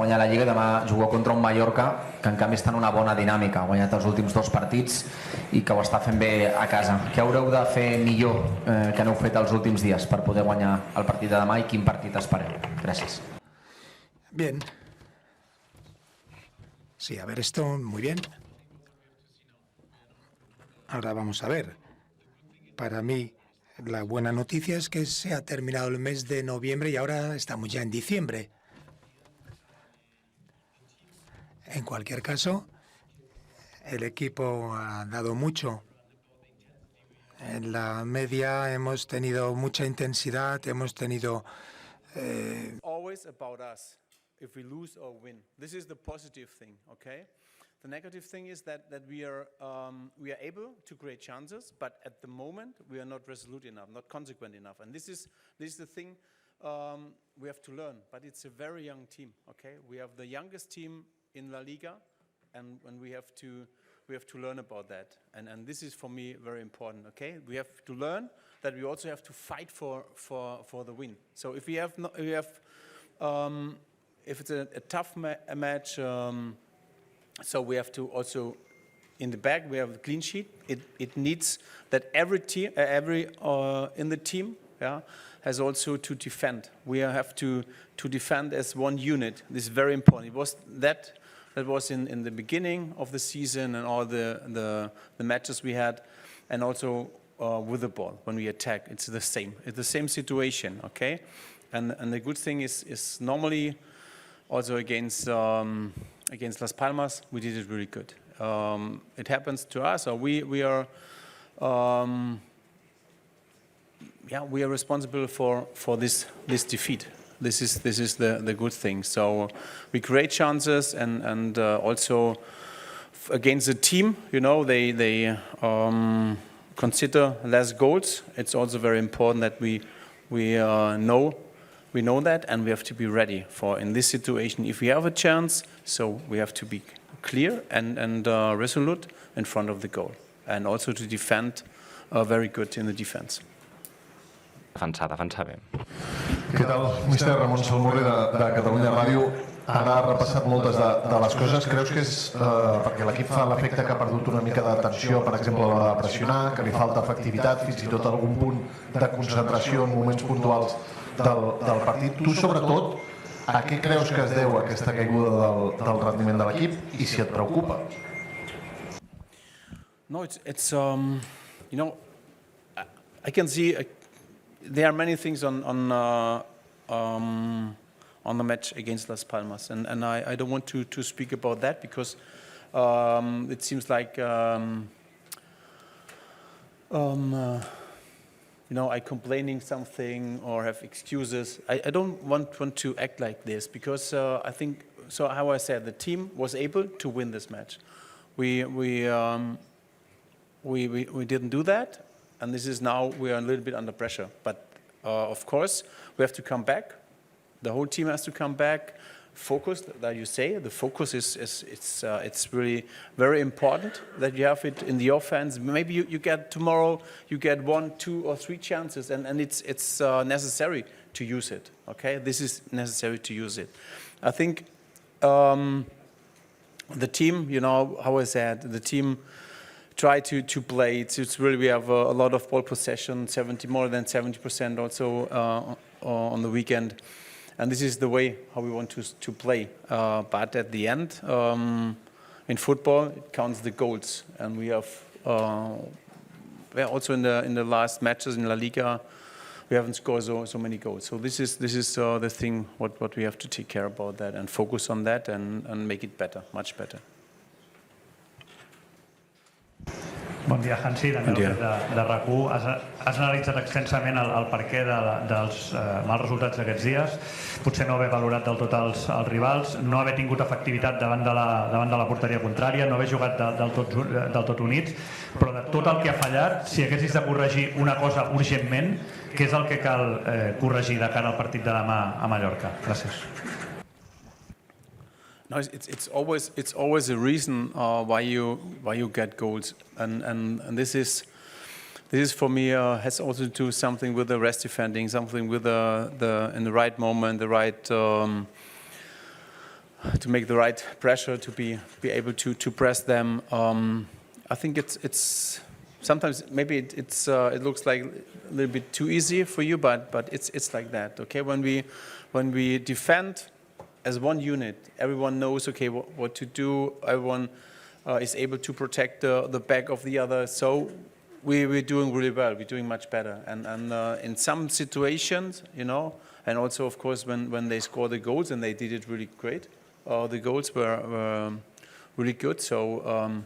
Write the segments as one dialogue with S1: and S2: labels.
S1: guanyar la Lliga, demà jugo contra un Mallorca que en canvi està en una bona dinàmica, ha guanyat els últims 2 partits i que ho està fent bé a casa. Què haureu de fer millor que no heu fet els últims dies per poder guanyar el partit de demà i quin partit espereu? Gràcies.
S2: Bien. Sí, a ver, esto muy bien. Ahora vamos a ver. Para mí, la buena noticia es que se ha terminado el mes de noviembre y ahora estamos ya en diciembre. En cualquier caso, el equipo ha dado mucho. En la media hemos tenido mucha intensidad, hemos tenido...
S3: Always about us, if we lose or win. This is the positive thing, okay? The negative thing is that we are able to create chances, but at the moment we are not resolute enough, not consequent enough, and this is the thing we have to learn. But it's a very young team. Okay, we have the youngest team in La Liga, and we have to learn about that. And this is for me very important. Okay, we have to learn that we also have to fight for the win. So if if it's a tough match. So we have to also, in the back, we have a clean sheet. It needs that every team, in the team, has also to defend. We have to defend as one unit. This is very important. It was that was in the beginning of the season and all the matches we had, and also with the ball when we attack. It's the same. It's the same situation. Okay, and the good thing is normally also against Las Palmas, we did it really good. It happens to us, or we are responsible for this defeat. This is the good thing. So we create chances, and also against the team, you know, they consider less goals. It's also very important that we know that, and we have to be ready for in this situation. If we have a chance, so we have to be clear and resolute in front of the goal, and also to defend very good in the defense.
S4: Defensar bé.
S5: Què tal, míster Ramon Salmurri de Catalunya Ràdio? Ara ha repassat moltes de les coses. Creus que és perquè l'equip fa l'efecte que ha perdut una mica d'atenció, per exemple, a l'hora de pressionar, que li falta efectivitat, fins i tot algun punt de concentració en moments puntuals del partit? Tu, sobretot, a què creus que es deu aquesta caiguda del rendiment de l'equip i si et preocupa?
S3: No, it's you know, I can see there are many things on the match against Las Palmas, and I don't want to speak about that because it seems like you know, I complaining something or have excuses. I don't want to act like this because I think, so how I said, the team was able to win this match. We didn't do that, and this is now we are a little bit under pressure. But of course, we have to come back. The whole team has to come back. Focused, that you say, the focus it's really very important that you have it in the offense. Maybe you get tomorrow, you get 1, 2, or 3 chances, and it's necessary to use it. Okay, this is necessary to use it. I think the team, you know, how I said, the team try to play. It's really, we have a lot of ball possession, more than 70% also on the weekend. And this is the way how we want to play. But at the end, in football, it counts the goals. And we have, also in the last matches in La Liga, we haven't scored so many goals. So this is the thing what we have to take care about that and focus on that and make it better, much better.
S6: Bon dia, Hansi, Daniel de RAC1. Has analitzat extensament el perquè dels mals resultats d'aquests dies, potser no haver valorat del tot els rivals, no haver tingut efectivitat davant de la porteria contrària, no haver jugat del tot units, però de tot el que ha fallat, si haguessis de corregir una cosa urgentment, què és el que cal corregir de cara al partit de demà a Mallorca? Gràcies.
S3: No, it's always a reason why you get goals, and this is for me has also to do something with the rest defending, something with in the right moment, the right to make the right pressure, to be able to press them. I think it's sometimes maybe it looks like a little bit too easy for you, but it's like that. Okay, when we defend as one unit, everyone knows okay what to do. Everyone is able to protect the back of the other. So we're doing really well. We're doing much better. And in some situations, you know, and also of course when they score the goals, and they did it really great. The goals were really good. So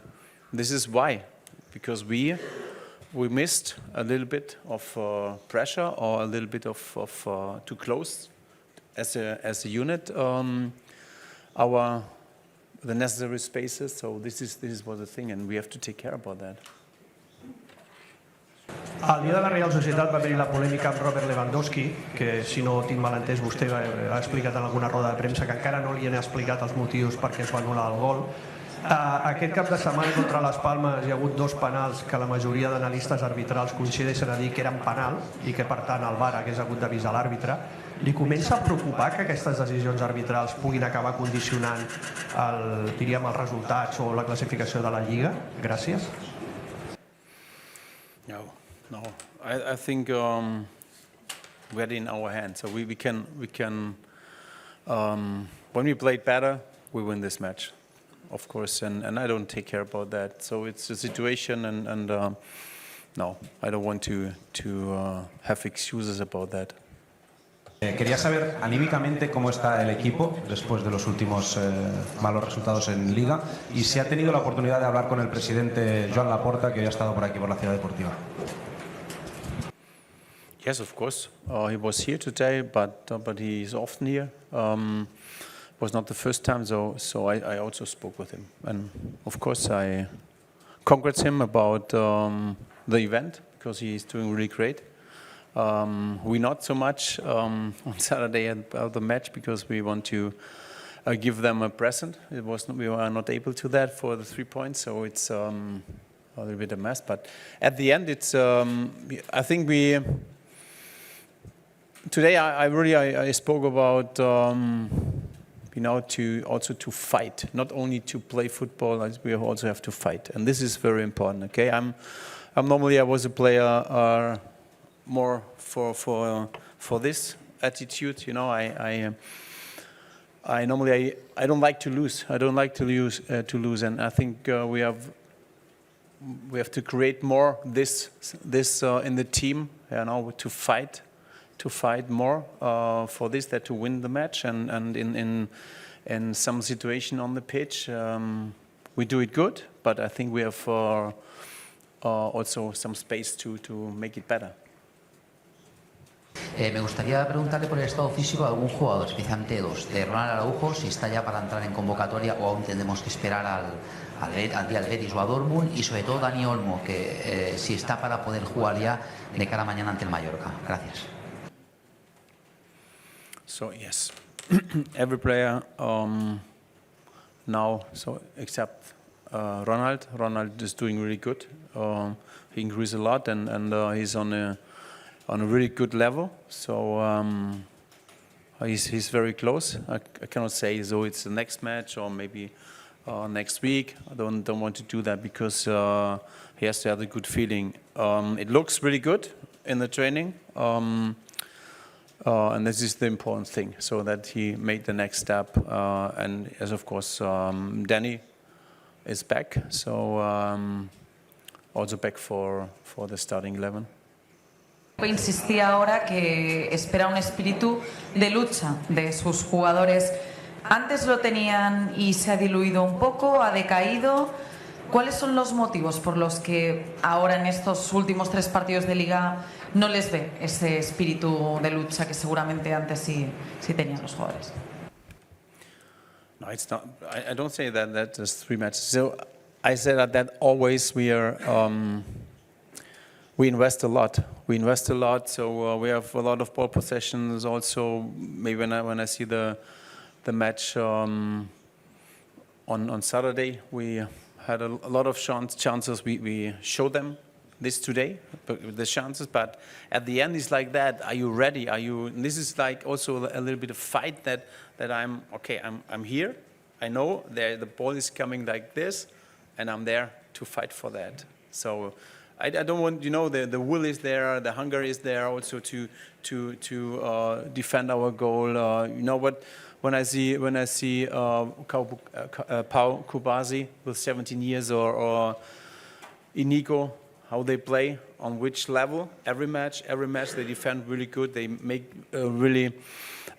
S3: this is why, because we missed a little bit of pressure, or a little bit of too close as a unit. The necessary spaces. So this was the thing, and we have to take care about that.
S7: El dia de la Real Societat va haver-hi la polèmica amb Robert Lewandowski, que si no tinc mal entès vostè ha explicat en alguna roda de premsa que encara no li han explicat els motius perquè es va anul·lar el gol. Aquest cap de setmana contra les Palmes hi ha hagut 2 penals que la majoria d'analistes arbitrals coincideixen a dir que eren penal i que per tant el VAR hagués hagut d'avisar l'àrbitre. Li comença a preocupar que aquestes decisions arbitrals puguin acabar condicionant diríem, els resultats o la classificació de la Lliga? Gràcies.
S3: No. I think we had it in our hands. So we can when we played better, we win this match, of course. And I don't take care about that. So it's a situation, and no, I don't want to have excuses about that.
S8: Quería saber anímicamente cómo está el equipo después de los últimos malos resultados en Liga, y si ha tenido la oportunidad de hablar con el presidente Joan Laporta, que hoy ha estado por aquí por la Ciudad Deportiva.
S3: Yes, of course. He was here today, but he is often here. It was not the first time, so I also spoke with him. And of course, I congratulate him about the event, because he is doing really great. We not so much on Saturday about the match, because we want to give them a present. We were not able to that for the 3 points, so it's a little bit a mess. But at the end, it's I think today I spoke about to fight, not only to play football. We also have to fight, and this is very important. Okay, I'm normally I was a player more for this attitude. You know, I normally I don't like to lose. I don't like to lose, and I think we have to create more this in the team. You know, to fight more for this, that to win the match, and in some situation on the pitch we do it good, but I think we have also some space to make it better.
S9: Me gustaría preguntarle por el estado físico de algún jugador, especialmente 2, de Ronald Araujo, si está ya para entrar en convocatoria o aún tendremos que esperar al día del Betis o a Dortmund, y sobre todo Dani Olmo, que si está para poder jugar ya de cara a mañana ante el Mallorca. Gracias.
S3: So yes, every player now, so except Ronald. Ronald is doing really good. He increased a lot, and he's on a really good level. So he's very close. I cannot say so it's the next match or maybe next week. I don't want to do that, because he has to have a good feeling. It looks really good in the training. And this is the important thing, so that he made the next step. And as of course, Danny is back, so also back for the starting 11.
S10: Insistía ahora que espera un espíritu de lucha de sus jugadores. Antes lo tenían y se ha diluido un poco, ha decaído. ¿Cuáles son los motivos por los que ahora en estos últimos 3 partidos de Liga no les ve ese espíritu de lucha que seguramente antes sí tenían los jugadores?
S3: No, it's not. I don't say that there's 3 matches. So I say that always we invest a lot. We invest a lot. So we have a lot of ball possessions. Also, maybe when I see the match on Saturday, we had a lot of chances. We showed them this today, the chances, but at the end it's like that. Are you ready? This is like also a little bit of fight that I'm okay. I'm here. I know the ball is coming like this, and I'm there to fight for that. So I don't want, the will is there, the hunger is there also to defend our goal. What? When I see Pau Kubasi with 17 years or Inigo, how they play, on which level, every match they defend really good. They make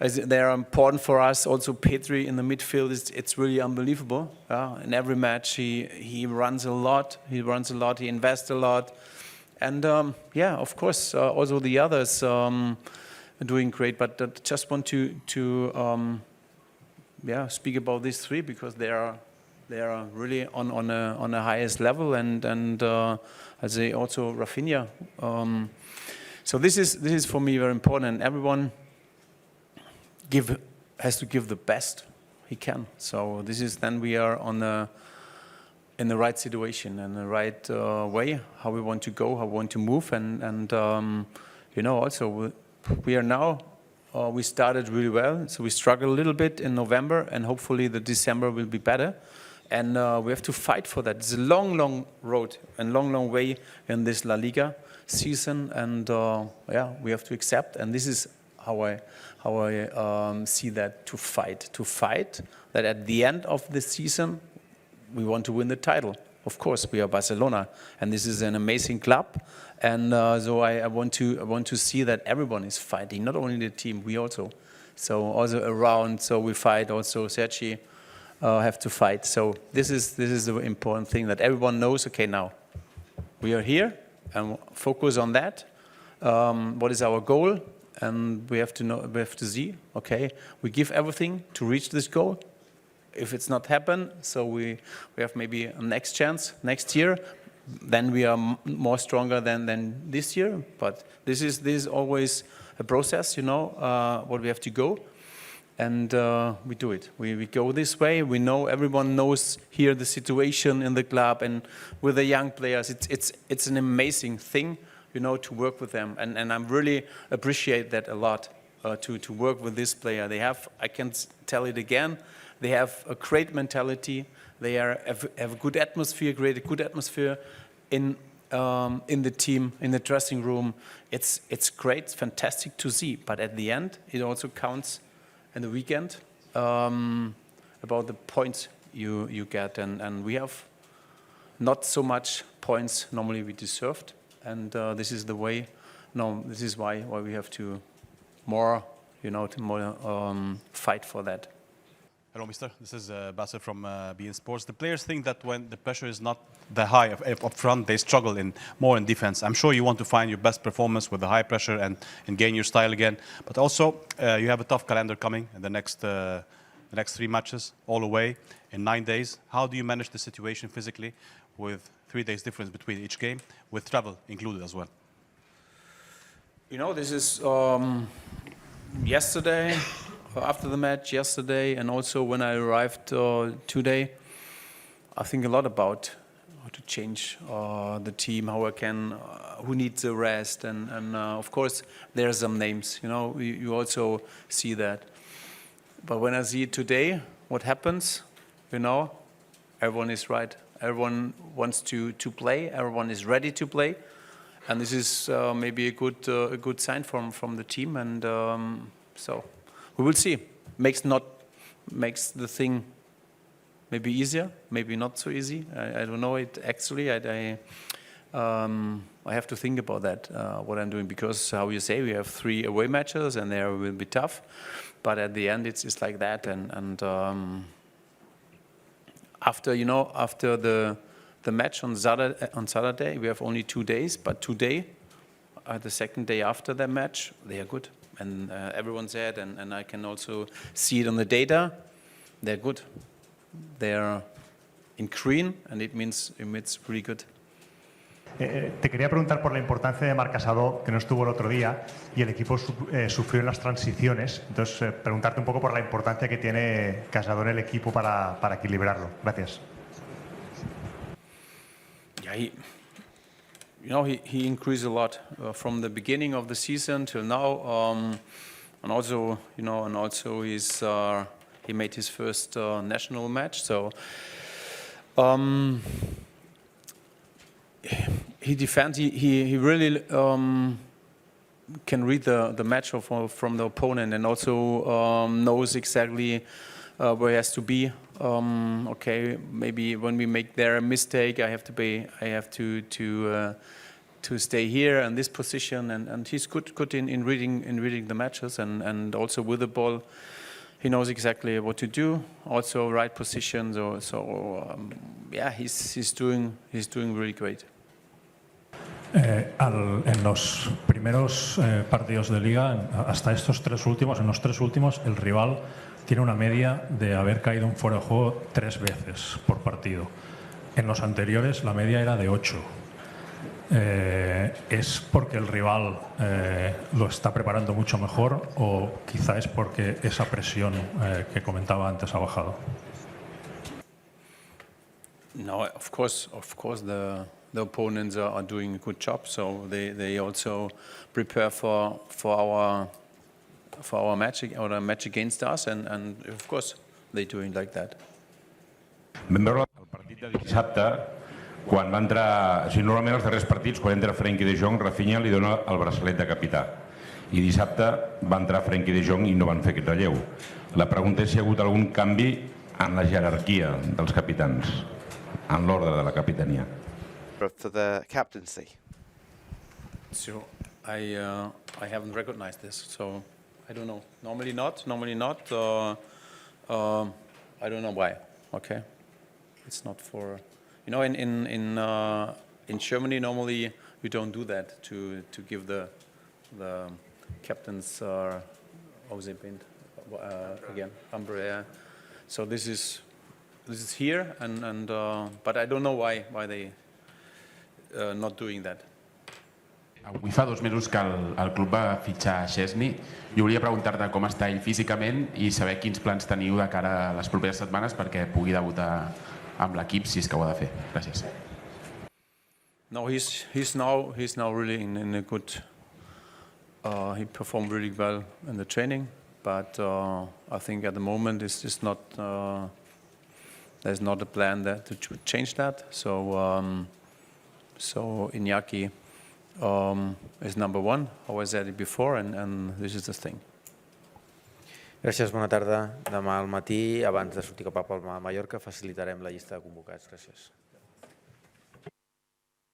S3: they are important for us. Also Petri in the midfield, it's really unbelievable. In every match he runs a lot, he invests a lot. And of course, also the others are doing great, but I just want to speak about these three because they are really on a highest level, and I say also Rafinha. So this is for me very important, and everyone has to give the best he can. So this is then we are in the right situation and the right way, how we want to go, how we want to move, and also we are now. We started really well, so we struggled a little bit in November, and hopefully the December will be better. And we have to fight for that. It's a long, long road and long way in this LaLiga season, and we have to accept. And this is how I see that, to fight that at the end of the season we want to win the title. Of course, we are Barcelona, and this is an amazing club, and so I want to see that everyone is fighting, not only the team, we also. So also around, so we fight. Also Sergi have to fight. So this is the important thing, that everyone knows. Okay, now we are here and focus on that. What is our goal? And we have to see. Okay, we give everything to reach this goal. If it's not happen, so we have maybe a next chance next year. Then we are more stronger than this year. But this is always a process, what we have to go, and we do it. We go this way. We know, everyone knows here the situation in the club, and with the young players, it's an amazing thing, to work with them, and I really appreciate that a lot. To work with this player, they have. I can tell it again. They have a great mentality. They have a good atmosphere, create a good atmosphere in the team, in the dressing room. It's great, it's fantastic to see. But at the end, it also counts in the weekend about the points you get. And we have not so much points normally we deserved. And this is the way. No, this is why we have to more fight for that.
S11: Hello, Mister. This is Basser from beIN Sports. The players think that when the pressure is not that high up front, they struggle more in defense. I'm sure you want to find your best performance with the high pressure and gain your style again. But also, you have a tough calendar coming in the next 3 matches, all away in 9 days. How do you manage the situation physically with 3 days difference between each game, with travel included as well?
S3: This is yesterday. After the match yesterday, and also when I arrived today, I think a lot about how to change the team, how I can, who needs a rest, and of course there are some names. You also see that. But when I see today what happens, everyone is right. Everyone wants to play. Everyone is ready to play, and this is maybe a good sign from the team, and so. We will see. Makes the thing maybe easier, maybe not so easy. I don't know it actually. I have to think about that, what I'm doing, because how you say, we have 3 away matches and they will be tough, but at the end it's like that. And after the match on Saturday, we have only 2 days, but today, the second day after the match, they are good. And everyone said, and I can also see it on the data, they're good. They're in green, and it means it's pretty good.
S6: Te quería preguntar por la importancia de Marc Casado, que no estuvo el otro día, y el equipo sufrió en las transiciones. Entonces, preguntarte un poco por la importancia que tiene Casado en el equipo para equilibrarlo. Gracias.
S3: He increased a lot from the beginning of the season till now, and also he's he made his first national match. So he defends. He really can read the match from the opponent, and also knows exactly where he has to be. Okay, maybe when we make there a mistake, I have to stay here in this position, and he's good in reading the matches, and also with the ball, he knows exactly what to do. Also right position. Yeah, he's doing really great.
S6: En los primeros partidos de Liga, hasta estos tres últimos, en los tres últimos, el rival tiene una media de haber caído en fuera de juego 3 veces por partido. En los anteriores la media era de 8. ¿Es porque el rival lo está preparando mucho mejor o quizá es porque esa presión que comentaba antes ha bajado?
S3: No, of course the opponents are doing a good job, so they also prepare for our match or a match against us, and of course they doing like that.
S12: Vam veure el partit de dissabte quan va entrar, normalment els darrers partits quan entra Frenkie de Jong, Rafinha li dona el braçalet de capità, i dissabte va entrar Frenkie de Jong i no van fer aquest relleu. La pregunta és si hi ha hagut algun canvi en la jerarquia dels capitans, en l'ordre de la capitania.
S13: For the captaincy.
S3: So I haven't recognized this, so I don't know. Normally not. I don't know why. Okay, it's not for, you know, in Germany normally we don't do that to give the captains again umbrella. So this is here, and but I don't know why they not doing that.
S14: Avui fa 2 mesos que el club va fitxar Szczęsny. Jo volia preguntar-te com està ell físicament i saber quins plans teniu de cara a les properes setmanes perquè pugui debutar amb l'equip si és que ho ha de fer. Gràcies.
S3: No, he's now really in a good. He performed really well in the training, but I think at the moment it's just not. There's not a plan there to change that. So Iñaki is number 1, how I said it before, and this is the thing.
S13: Gràcies, bona tarda. Demà al matí, abans de sortir cap a Mallorca, facilitarem la llista de convocats. Gràcies.